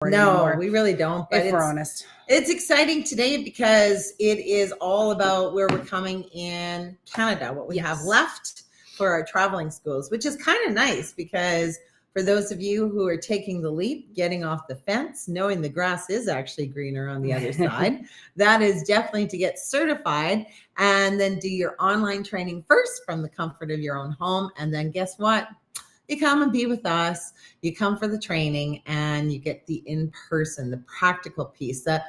No, we really don't. But if we're honest. It's exciting today because it is all about where we're coming in Canada, what we have left for our traveling schools, which is kind of nice because for those of you who are taking the leap, getting off the fence, knowing the grass is actually greener on the other side, that is definitely to get certified and then do your online training first from the comfort of your own home. And then guess what? You come and be with us. You come for the training and you get the in-person, the practical piece, the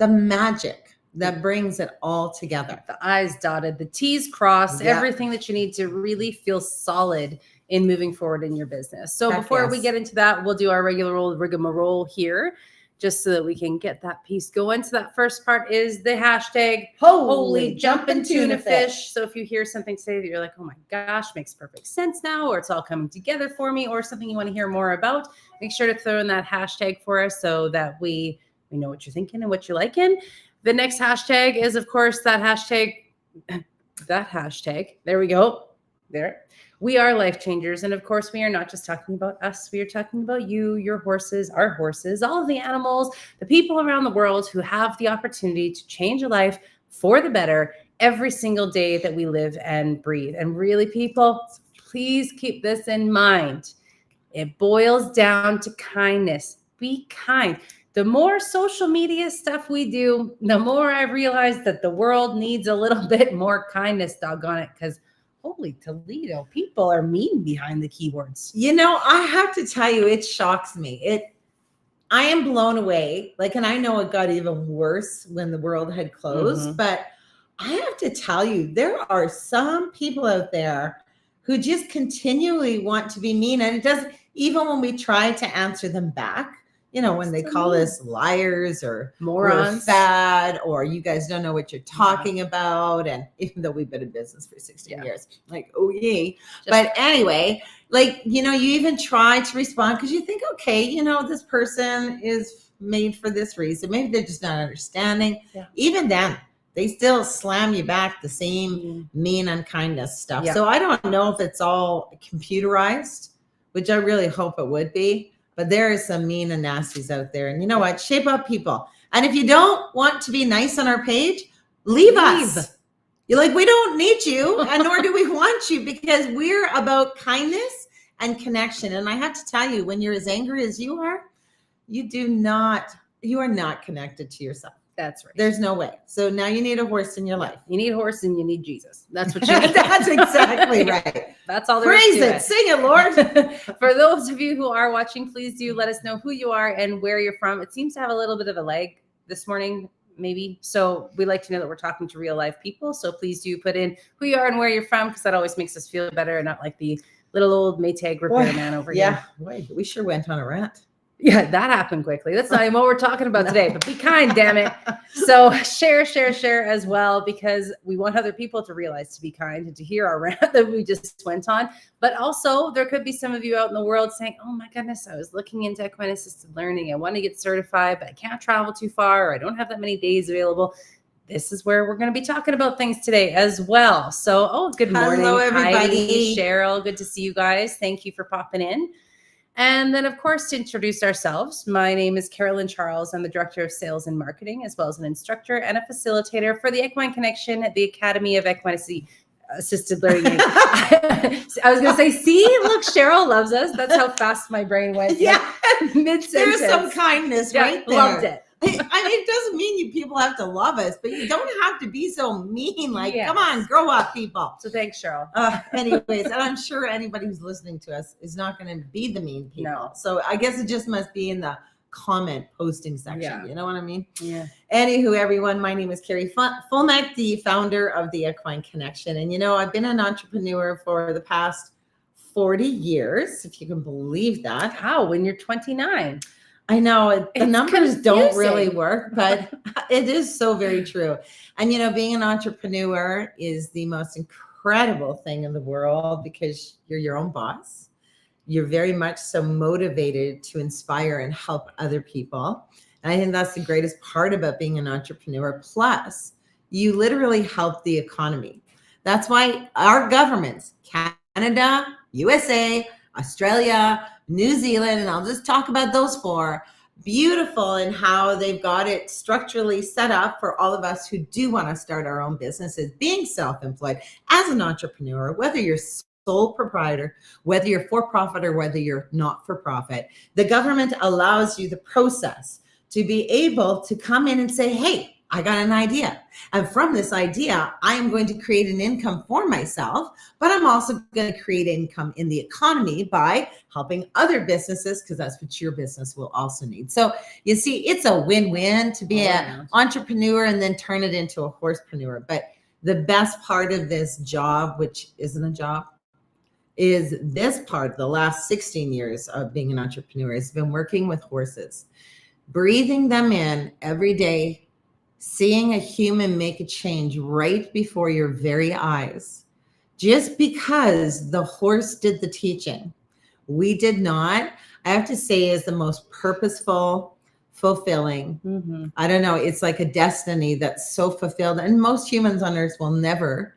magic that brings it all together. The I's dotted, the T's crossed, everything that you need to really feel solid in moving forward in your business. So before we get into that, we'll do our regular old rigmarole here just so that we can get that piece going. So that first part is the hashtag holy jumpin' tuna fish. So if you hear something today that you're like, oh my gosh, makes perfect sense now, or it's all coming together for me, or something you want to hear more about, make sure to throw in that hashtag for us so that we know what you're thinking and what you're liking. The next hashtag is, of course, that hashtag. There we go. There. We are life changers. And of course, we are not just talking about us. We are talking about you, your horses, our horses, all of the animals, the people around the world who have the opportunity to change a life for the better every single day that we live and breathe. And really, people, please keep this in mind. It boils down to kindness. Be kind. The more social media stuff we do, the more I realize that the world needs a little bit more kindness, doggone it, because holy Toledo, people are mean behind the keyboards. You know, I have to tell you, it shocks me. I am blown away. And I know it got even worse when the world had closed, but I have to tell you, there are some people out there who just continually want to be mean. And it doesn't, even when we try to answer them back, when they call us liars or morons, fat, or you guys don't know what you're talking about. And even though we've been in business for 16 years, oh yay. But anyway, you even try to respond because you think, okay, this person is made for this reason. Maybe they're just not understanding. Yeah. Even then, they still slam you back the same mean unkindness stuff. Yeah. So I don't know if it's all computerized, which I really hope it would be. But there are some mean and nasties out there. And you know what? Shape up, people. And if you don't want to be nice on our page, leave us. You're like, we don't need you, and nor do we want you, because we're about kindness and connection. And I have to tell you, when you're as angry as you are not connected to yourself. That's right. There's no way. So now you need a horse in your life. You need a horse and you need Jesus. That's what you need. That's exactly right. That's all there is to it. Praise it. Sing it, Lord. For those of you who are watching, please do let us know who you are and where you're from. It seems to have a little bit of a lag this morning, maybe. So we like to know that we're talking to real life people. So please do put in who you are and where you're from, because that always makes us feel better and not like the little old Maytag repairman over here. Yeah, wait, we sure went on a rant. Yeah, that happened quickly. That's not even what we're talking about today, but be kind, damn it. So share as well, because we want other people to realize to be kind and to hear our rant that we just went on. But also there could be some of you out in the world saying, oh my goodness, I was looking into equine assisted learning. I want to get certified, but I can't travel too far, or I don't have that many days available. This is where we're going to be talking about things today as well. So, good morning. Hello, everybody. Heidi, Cheryl, good to see you guys. Thank you for popping in. And then, of course, to introduce ourselves, my name is Carolyn Charles. I'm the Director of Sales and Marketing, as well as an instructor and a facilitator for the Equine Connection at the Academy of Equine Assisted Learning. I was going to say, see, look, Cheryl loves us. That's how fast my brain went. Yeah. Mid-sentence. There's some kindness right there. Loved it. I mean, it doesn't mean you people have to love us, but you don't have to be so mean. Come on, grow up, people. So thanks, Cheryl. Anyways, and I'm sure anybody who's listening to us is not going to be the mean people. No. So I guess it just must be in the comment posting section. Yeah. You know what I mean? Yeah. Anywho, everyone, my name is Carrie Fulneck, the founder of the Equine Connection. And, I've been an entrepreneur for the past 40 years, if you can believe that. How? When you're 29? I know the numbers don't really work, but it is so very true. And, being an entrepreneur is the most incredible thing in the world because you're your own boss. You're very much so motivated to inspire and help other people. And I think that's the greatest part about being an entrepreneur. Plus, you literally help the economy. That's why our governments, Canada, USA, Australia, New Zealand, and I'll just talk about those four, beautiful in how they've got it structurally set up for all of us who do want to start our own businesses, being self-employed as an entrepreneur, whether you're sole proprietor, whether you're for profit or whether you're not for profit. The government allows you the process to be able to come in and say, hey, I got an idea. And from this idea, I am going to create an income for myself, but I'm also going to create income in the economy by helping other businesses, because that's what your business will also need. So you see, it's a win-win to be an entrepreneur and then turn it into a horsepreneur. But the best part of this job, which isn't a job, is this part, the last 16 years of being an entrepreneur, has been working with horses, breathing them in every day, seeing a human make a change right before your very eyes, just because the horse did the teaching. We did not. I have to say, is the most purposeful, fulfilling. Mm-hmm. I don't know. It's like a destiny that's so fulfilled. And most humans on earth will never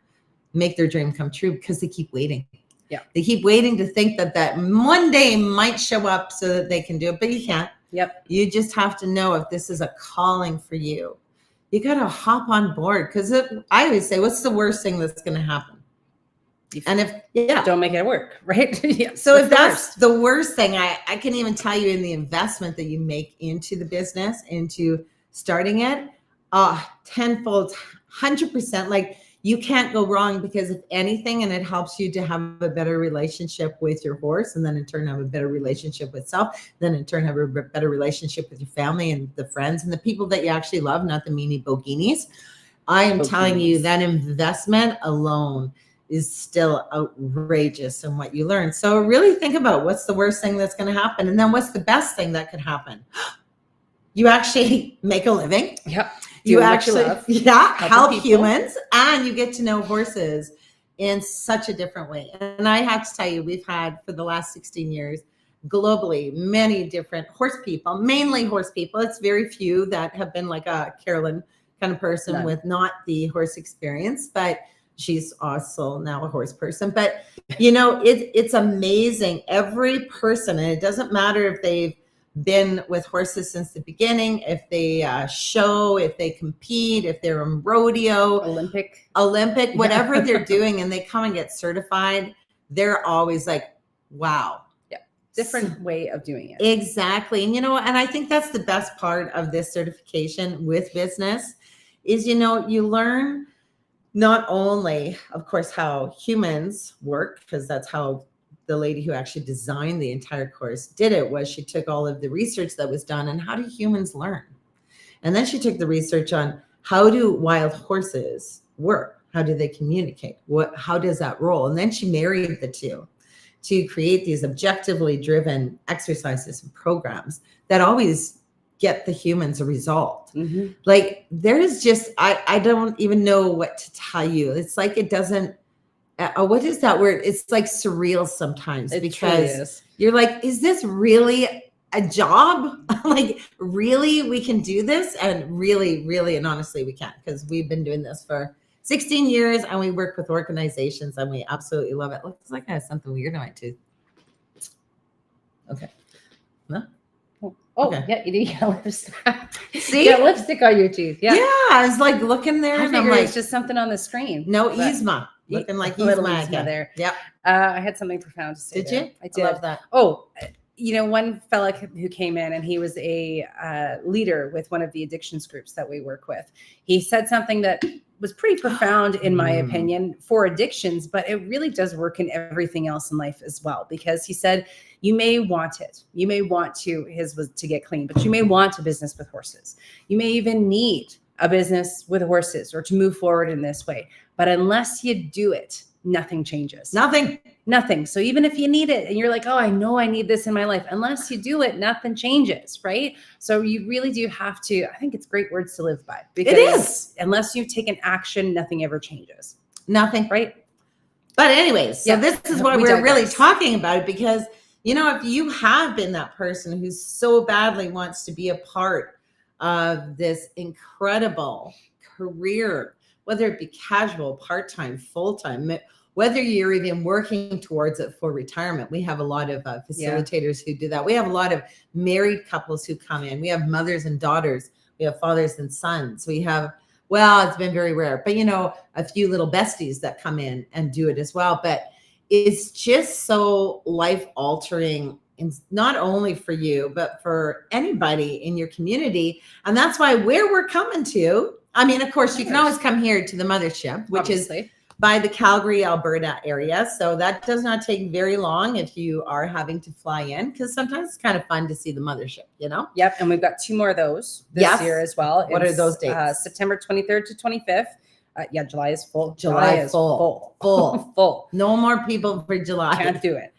make their dream come true because they keep waiting. Yeah. They keep waiting to think that one day might show up so that they can do it, but you can't. Yep. You just have to know if this is a calling for you. You got to hop on board, because I always say, what's the worst thing that's going to happen? And if, don't make it work, right? Yeah. So if that's the worst thing, I can even tell you, in the investment that you make into the business, into starting it, tenfold, 100%, like, you can't go wrong, because if anything, and it helps you to have a better relationship with your horse, and then in turn have a better relationship with self, then in turn have a better relationship with your family and the friends and the people that you actually love, not the meanie boginis. I am telling you, that investment alone is still outrageous in what you learn. So really think about, what's the worst thing that's going to happen? And then what's the best thing that could happen? You actually make a living. Yep. You actually help humans, and you get to know horses in such a different way. And I have to tell you, we've had, for the last 16 years, globally, many different horse people, mainly horse people. It's very few that have been like a Carolyn kind of person with not the horse experience, but she's also now a horse person. But, you know, it's amazing. Every person, and it doesn't matter if they've been with horses since the beginning, if they show, if they compete, if they're in rodeo, Olympic, whatever they're doing, and they come and get certified, they're always like, wow. Yeah. Different way of doing it. Exactly. And, you know, and I think that's the best part of this certification with business is, you know, you learn not only, of course, how humans work, because that's how the lady who actually designed the entire course did it, was she took all of the research that was done and how do humans learn? And then she took the research on how do wild horses work? How do they communicate? How does that roll? And then she married the two to create these objectively driven exercises and programs that always get the humans a result. Mm-hmm. Like, there's just, I don't even know what to tell you. It's like, it doesn't, what is that word? It's like surreal sometimes, because you're like, is this really a job? Like, really, we can do this? And really, really, and honestly, we can, because we've been doing this for 16 years and we work with organizations and we absolutely love it. Looks like I have something weird in my tooth. Okay. No? Oh, okay. Yeah, you do get lipstick. See? You got lipstick on your teeth. Yeah. Yeah, I was like looking there, and I'm like, it's just something on the screen. No, Yzma. Looking like Yzma there. Yep. I had something profound to say. Did you? I did. I love that. Oh, you know, one fella who came in, and he was a leader with one of the addictions groups that we work with. He said something that was pretty profound, in my opinion, for addictions, but it really does work in everything else in life as well. Because he said, you may want it. You may want to, his was to get clean, but you may want a business with horses. You may even need a business with horses or to move forward in this way. But unless you do it, nothing changes. Nothing. So even if you need it and you're like, oh, I know I need this in my life, unless you do it, nothing changes, right? So you really do have to, I think it's great words to live by. Because it is. Unless you've taken action, nothing ever changes. Nothing. Right? But anyways, so this is why we're really talking about it, because, you know, if you have been that person who so badly wants to be a part of this incredible career, whether it be casual, part-time, full-time, whether you're even working towards it for retirement. We have a lot of facilitators who do that. We have a lot of married couples who come in. We have mothers and daughters. We have fathers and sons. We have, well, it's been very rare, but a few little besties that come in and do it as well. But it's just so life altering, and not only for you, but for anybody in your community. And that's why where we're coming to, I mean, of course, you can always come here to the mothership, which is by the Calgary, Alberta area. So that does not take very long if you are having to fly in, because sometimes it's kind of fun to see the mothership, Yep. And we've got 2 more of those this year as well. What are those dates? September 23rd to 25th. July is full. July is full. Full. No more people for July. Can't do it.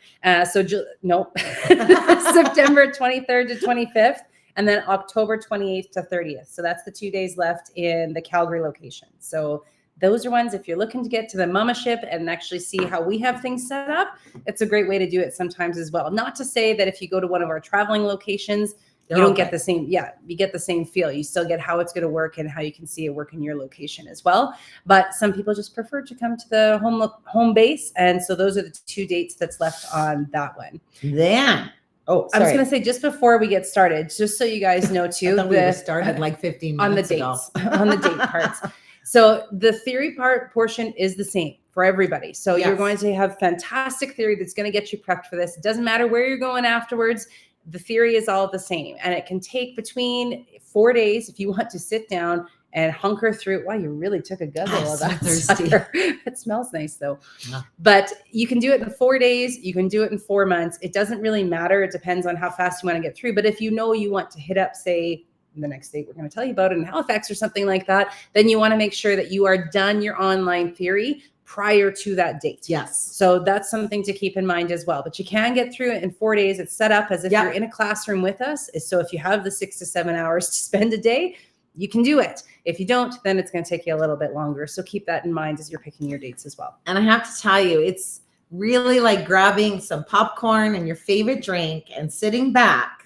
Nope. September 23rd to 25th, and then October 28th to 30th. So that's the 2 days left in the Calgary location. So those are ones, if you're looking to get to the mama ship and actually see how we have things set up, it's a great way to do it sometimes as well. Not to say that if you go to one of our traveling locations, you don't get the same, you get the same feel. You still get how it's going to work and how you can see it work in your location as well. But some people just prefer to come to the home base. And so those are the 2 dates that's left on that one. Then, I was going to say, just before we get started, just so you guys know too, we were started like 15 minutes ago. On the date parts. So the theory portion is the same for everybody. So you're going to have fantastic theory that's going to get you prepped for this. It doesn't matter where you're going afterwards. The theory is all the same, and it can take between 4 days if you want to sit down and hunker through. Wow, you really took a guzzle of that. It smells nice though. Yeah. But you can do it in 4 days. You can do it in 4 months. It doesn't really matter. It depends on how fast you want to get through. But if you want to hit up, say, the next date we're going to tell you about it in Halifax or something like that, then you want to make sure that you are done your online theory prior to that date. Yes. So that's something to keep in mind as well. But you can get through it in 4 days. It's set up as if you're in a classroom with us. So if you have the 6 to 7 hours to spend a day, you can do it. If you don't, then it's going to take you a little bit longer. So keep that in mind as you're picking your dates as well. And I have to tell you, it's really like grabbing some popcorn and your favorite drink and sitting back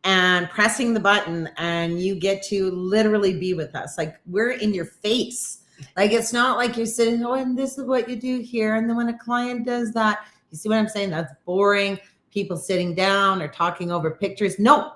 and pressing the button, and you get to literally be with us. Like, we're in your face. Like, it's not like you're sitting, and this is what you do here. And then when a client does that, you see what I'm saying? That's boring. People sitting down or talking over pictures. No,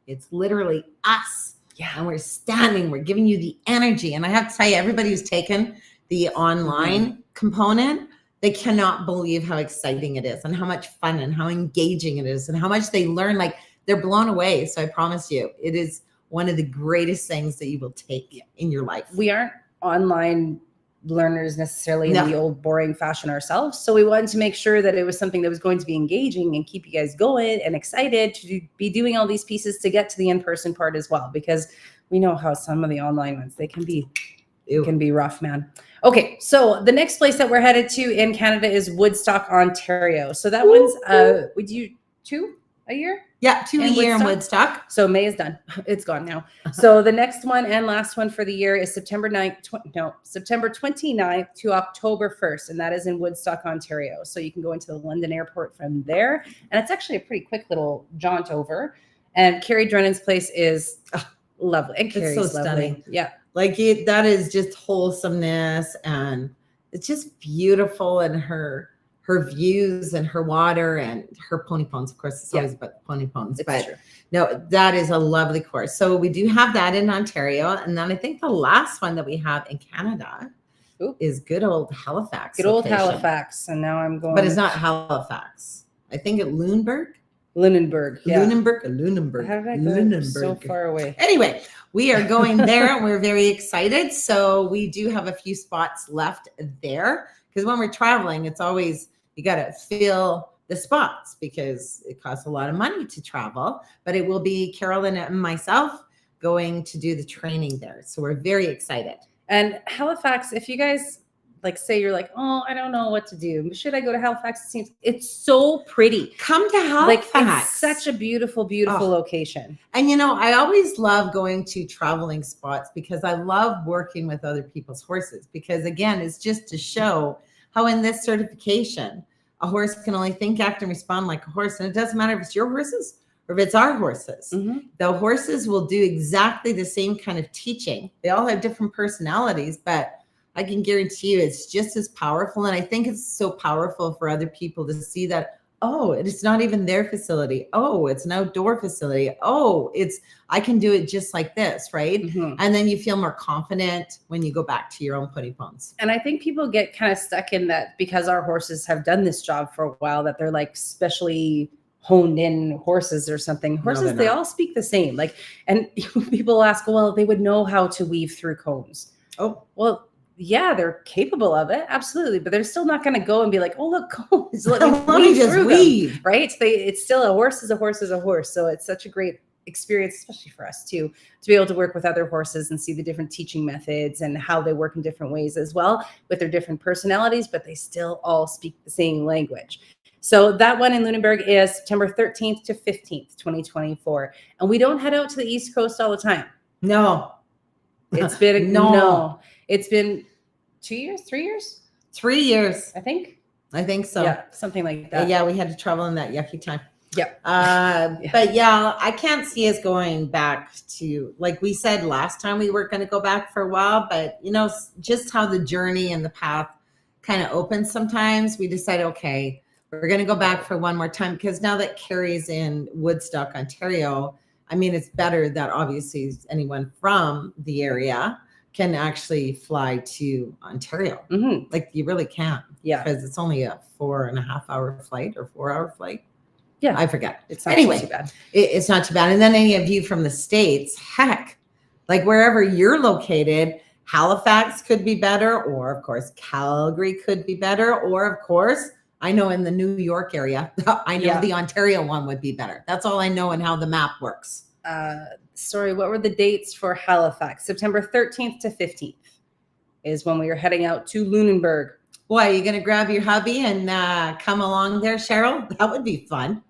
it's literally us. Yeah. And we're standing, we're giving you the energy. And I have to tell you, everybody who's taken the online component, they cannot believe how exciting it is and how much fun and how engaging it is and how much they learn. Like, they're blown away. So I promise you, it is one of the greatest things that you will take in your life. We aren't online learners necessarily in the old boring fashion ourselves. So we wanted to make sure that it was something that was going to be engaging and keep you guys going and excited to be doing all these pieces to get to the in-person part as well, because we know how some of the online ones, they can be rough, man. Okay. So the next place that we're headed to in Canada is Woodstock, Ontario. So that one's, would you 2 a year? Yeah, 2 a year in Woodstock. So May is done. It's gone now. So the next one and last one for the year is September 29th to October 1st. And that is in Woodstock, Ontario. So you can go into the London airport from there. And it's actually a pretty quick little jaunt over. And Carrie Drennan's place is lovely. And Carrie's it's so stunning. Lovely. Yeah. Like, that is just wholesomeness, and it's just beautiful, and her views and her water and her pony pones. Of course, it's always about the pony pones, but true. No, that is a lovely course. So we do have that in Ontario. And then I think the last one that we have in Canada is good old Halifax. Good old Halifax. And now I'm going. But it's not Halifax. I think it's Lunenburg. Yeah. Lunenburg. How did I go so far away? Anyway, we are going there and we're very excited. So we do have a few spots left there, because when we're traveling, it's always, you got to fill the spots because it costs a lot of money to travel. But it will be Carolyn and myself going to do the training there. So we're very excited. And Halifax, if you guys say you're like, oh, I don't know what to do. Should I go to Halifax? It's so pretty. Come to Halifax. It's such a beautiful, beautiful location. And I always love going to traveling spots because I love working with other people's horses, because again, it's just to show how in this certification, a horse can only think, act, and respond like a horse. And it doesn't matter if it's your horses or if it's our horses. Mm-hmm. The horses will do exactly the same kind of teaching. They all have different personalities, but I can guarantee you it's just as powerful. And I think it's so powerful for other people to see that, oh, it's not even their facility. Oh, it's an outdoor facility. Oh, I can do it just like this, right? Mhm. And then you feel more confident when you go back to your own putty pones. And I think people get kind of stuck in that because our horses have done this job for a while, that they're like specially honed in horses or something. Horses, they're they not. all speak the same. Like, and people ask, well, they would know how to weave through cones. Oh, Well, yeah, they're capable of it, absolutely, but they're still not going to go and be like, "Oh, look, cones, let me let me weave just through them," weave. right? It's still a horse is a horse is a horse. So it's such a great experience, especially for us too, to be able to work with other horses and see the different teaching methods and how they work in different ways as well, with their different personalities, but they still all speak the same language. So that one in Lunenburg is September 13th to 15th, 2024, and we don't head out to the East Coast all the time. No. It's been No. It's been 2 years, 3 years, 3 years. I think. I think so. Yeah, something like that. Yeah, we had to travel in that yucky time. Yeah. But yeah, I can't see us going back to, like we said last time, we were going to go back for a while, but you know, just how the journey and the path kind of opens sometimes, we decided, okay, we're going to go back for one more time, because now that Carrie's in Woodstock, Ontario, I mean, it's better that obviously anyone from the area can actually fly to Ontario. Mm-hmm. Like you really can. Yeah. Because it's only a 4.5-hour flight or 4-hour flight. Yeah. I forget. It's not anyway, too bad. It's not too bad. And then any of you from the States, heck, like wherever you're located, Halifax could be better, or of course, Calgary could be better, or of course, I know in the New York area, I know the Ontario one would be better. That's all I know and how the map works. Sorry, what were the dates for Halifax? September 13th to 15th is when we are heading out to Lunenburg. Boy, are you going to grab your hubby and come along there, Cheryl? That would be fun.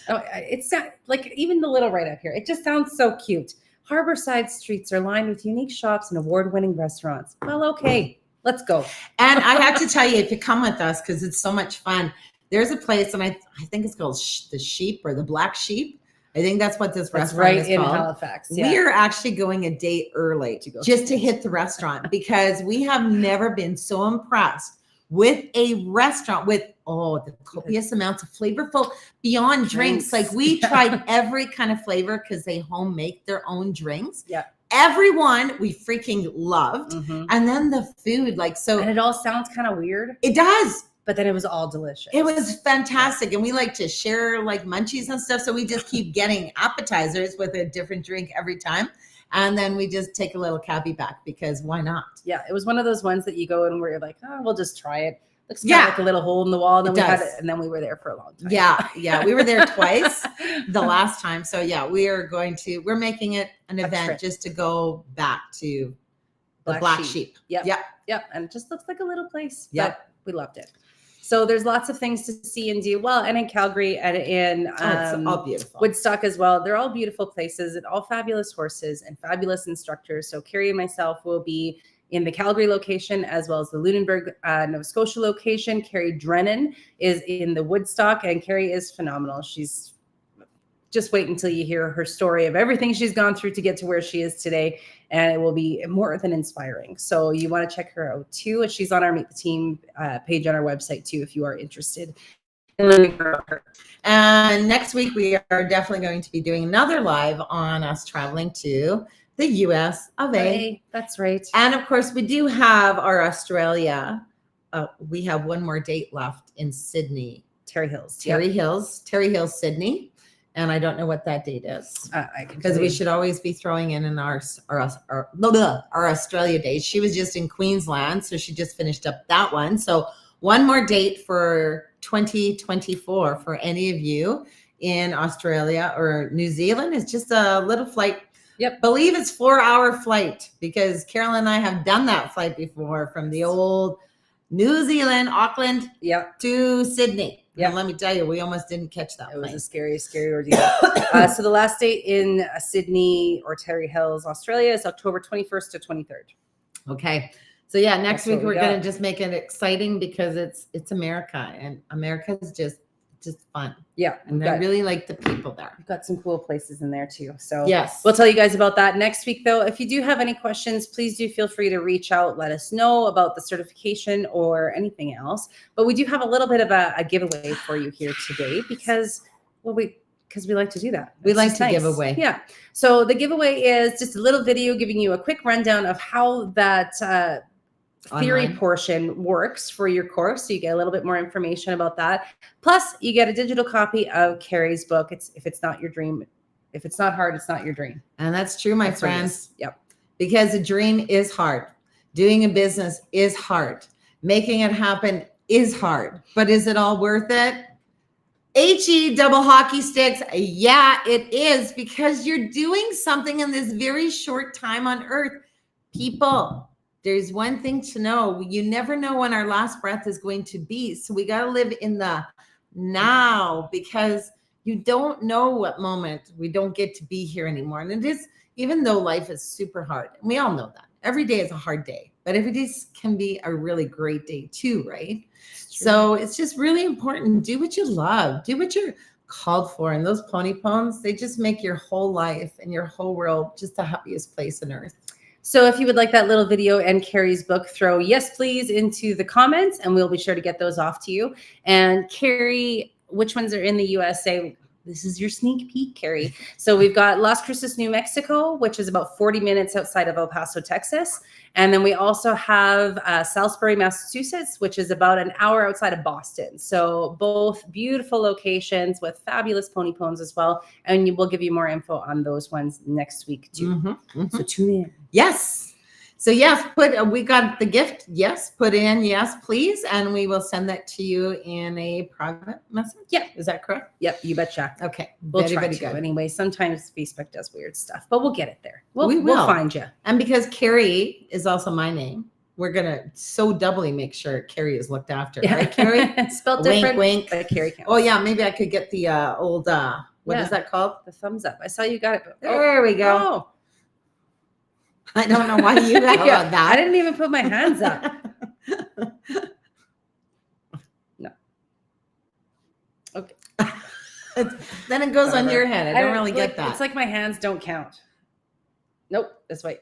Oh, it's like even the little write up here. It just sounds so cute. Harborside streets are lined with unique shops and award-winning restaurants. Well, okay, let's go. And I have to tell you, if you come with us, because it's so much fun, there's a place, and I think it's called the Sheep or the Black Sheep. I think that's what this restaurant is in called. Halifax. Yeah. We are actually going a day early just to hit the restaurant, because we have never been so impressed with a restaurant with the copious amounts of flavorful beyond drinks. Like we tried every kind of flavor because they home make their own drinks. Yeah. Everyone we freaking loved. Mm-hmm. And then the food, like, so. And it all sounds kind of weird. It does. But then it was all delicious. It was fantastic. And we like to share like munchies and stuff. So we just keep getting appetizers with a different drink every time. And then we just take a little cabbie back, because why not? Yeah, it was one of those ones that you go in where you're like, oh, we'll just try it. Looks kind of like a little hole in the wall. And then we had it, and then we were there for a long time. Yeah. We were there twice the last time. So yeah, we're making it an event just to go back to the Black Sheep. Yep. And it just looks like a little place. Yep. But we loved it. So there's lots of things to see and do. Well, and in Calgary and in it's all beautiful. Woodstock as well. They're all beautiful places and all fabulous horses and fabulous instructors. So Carrie and myself will be in the Calgary location as well as the Lunenburg, Nova Scotia location. Carrie Drennan is in the Woodstock, and Carrie is phenomenal. She's just wait until you hear her story of everything she's gone through to get to where she is today. And it will be more than inspiring. So you want to check her out too. And she's on our Meet the Team page on our website too, if you are interested in learning about her. And next week, we are definitely going to be doing another live on us traveling to the US of A. That's right. And of course, we do have our Australia. We have one more date left in Sydney. Terry Hills, Sydney. And I don't know what that date is, because we should always be throwing in our Australia days. She was just in Queensland, so she just finished up that one. So one more date for 2024 for any of you in Australia or New Zealand is just a little flight. Yep. Believe it's 4-hour flight, because Carol and I have done that flight before from the old New Zealand, Auckland to Sydney. Yeah, let me tell you, we almost didn't catch that. It was a scary ordeal. So the last date in Sydney or Terry Hills, Australia, is October 21st to 23rd. Okay. So yeah, next week we're going to just make it exciting, because it's America, and America is just just fun. Yeah. And I really like the people there. We've got some cool places in there too. So yes, we'll tell you guys about that next week though. If you do have any questions, please do feel free to reach out. Let us know about the certification or anything else. But we do have a little bit of a giveaway for you here today because we like to do that. We It's like just to nice. give away. Yeah. So the giveaway is just a little video giving you a quick rundown of how that theory Online. portion works for your course. So you get a little bit more information about that. Plus you get a digital copy of Carrie's book. If it's not your dream, if it's not hard, it's not your dream. And that's true, my That's what it friends. is. Yep. Because a dream is hard. Doing a business is hard. Making it happen is hard. But is it all worth it? HE double hockey sticks. Yeah, it is, because you're doing something in this very short time on earth. People, there's one thing to know. You never know when our last breath is going to be. So we got to live in the now, because you don't know what moment we don't get to be here anymore. And it is, even though life is super hard, and we all know that. Every day is a hard day, but every day can be a really great day too, right? So it's just really important. Do what you love. Do what you're called for. And those pony poems, they just make your whole life and your whole world just the happiest place on earth. So if you would like that little video and Carrie's book, throw yes, please into the comments, and we'll be sure to get those off to you. And Carrie, which ones are in the USA? This is your sneak peek, Carrie. So we've got Las Cruces, New Mexico, which is about 40 minutes outside of El Paso, Texas. And then we also have Salisbury, Massachusetts, which is about an hour outside of Boston. So both beautiful locations with fabulous pony poems as well. And we'll give you more info on those ones next week too. So tune in. Yes. So yes, we got the gift. Yes, put in yes, please. And we will send that to you in a private message. Yeah. Is that correct? Yep, you betcha. Okay. We'll try to. good. Anyway, sometimes Facebook does weird stuff, but we'll get it there. We will. We'll find you. And because Carrie is also my name, we're going to so doubly make sure Carrie is looked after. Right, Carrie? Spelled Wink, different, wink. but Carrie counts. Oh, yeah. Maybe I could get the old, what is that called? The thumbs up. I saw you got it. There we go. Oh. I don't know why you got Yeah, that. I didn't even put my hands up. No. Okay. Then it goes on Whatever. your head. I don't really get that. It's like my hands don't count. Nope. That's right.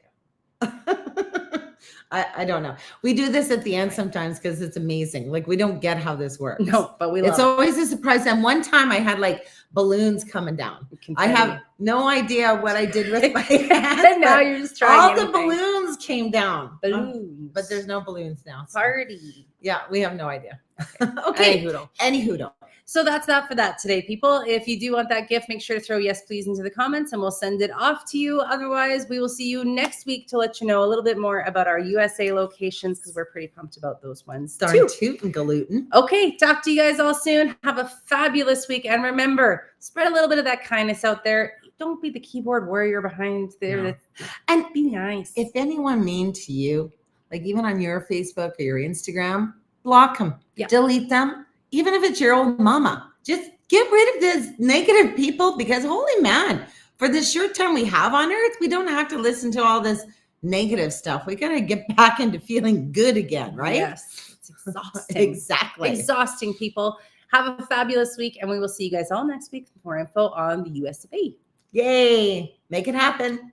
I don't know. We do this at the end sometimes because it's amazing. Like, we don't get how this works. No, but we love It's always a surprise. And one time I had like balloons coming down. I have no idea what I did with my hands. And now you're just trying all anything. the balloons came down. Balloons. But there's no balloons now. So Party. yeah, we have no idea. Okay. Any hoodle. So that's that for that today, people. If you do want that gift, make sure to throw yes, please into the comments and we'll send it off to you. Otherwise, we will see you next week to let you know a little bit more about our USA locations because we're pretty pumped about those ones. Darn tootin' galootin'. Okay, talk to you guys all soon. Have a fabulous week. And remember, spread a little bit of that kindness out there. Don't be the keyboard warrior behind there. No. And be nice. If anyone mean to you, like even on your Facebook or your Instagram, block them, delete them. Even if it's your old mama, just get rid of this negative people because holy man, for the short time we have on earth, we don't have to listen to all this negative stuff. We got to get back into feeling good again, right? Yes. It's exhausting. Exactly. Exhausting, people. Have a fabulous week and we will see you guys all next week for more info on the US of A. Yay. Make it happen.